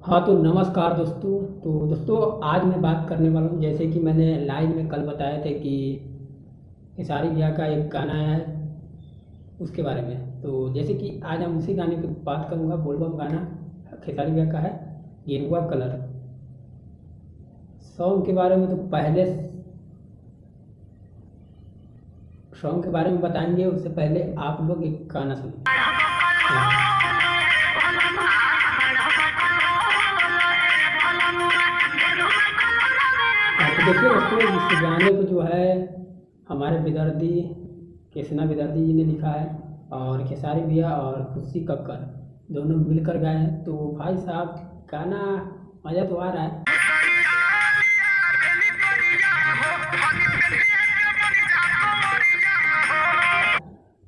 हाँ तो नमस्कार दोस्तों। तो दोस्तों आज मैं बात करने वाला हूँ, जैसे कि मैंने लाइव में कल बताया था कि खेसारी भैया का एक गाना है उसके बारे में। तो जैसे कि आज हम उसी गाने की बात करूँगा। बोलबम गाना खेसारी भैया का है, गेरुआ कलर। सॉन्ग के बारे में तो पहले सॉन्ग के बारे में बताएंगे, उससे पहले आप लोग एक गाना सुनिए। तो देखिए दोस्तों, इस गाने को जो है हमारे विदर्दी कृष्णा विदर्दी जी ने लिखा है, और खेसारी भैया और खुशी कक्कर दोनों मिलकर गाए हैं। तो भाई साहब गाना मज़ा तो आ रहा है,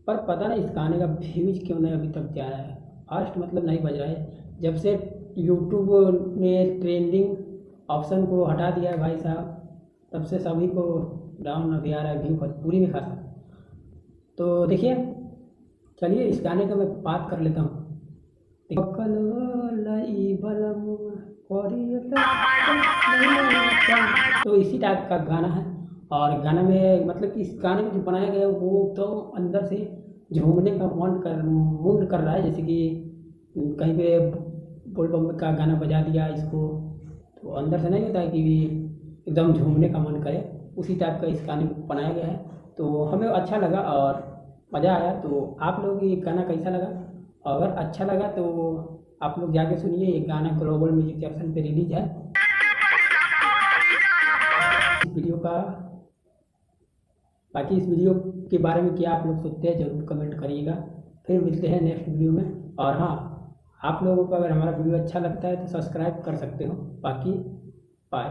पर पता नहीं इस गाने का व्यूज क्यों नहीं अभी तक जा रहा है। फर्स्ट मतलब नहीं बज रहा है। जब से यूट्यूब ने ट्रेंडिंग ऑप्शन को हटा दिया है भाई साहब, तब से सभी को डाउन अभी आ रहा है, व्यू पूरी में खाता। तो देखिए, चलिए इस गाने का मैं बात कर लेता हूँ। तो इसी टाइप का गाना है, और गाना में मतलब कि इस गाने में जो बनाया गया है वो तो अंदर से झूमने का मुंड कर रहा है। जैसे कि कहीं पे बोल बम का गाना बजा दिया इसको, तो अंदर से नहीं होता है कि एकदम झूमने का मन करे, उसी टाइप का इस गाने में बनाया गया है। तो हमें अच्छा लगा और मज़ा आया। तो आप लोग ये गाना कैसा लगा? अगर अच्छा लगा तो आप लोग जाके सुनिए। ये गाना ग्लोबल म्यूजिक जंक्शन पे रिलीज है। इस वीडियो का बाकी इस वीडियो के बारे में क्या आप लोग सोचते हैं, ज़रूर कमेंट करिएगा। फिर मिलते हैं नेक्स्ट वीडियो में। और हाँ, आप लोगों को अगर हमारा वीडियो अच्छा लगता है तो सब्सक्राइब कर सकते हो। बाकी बाय।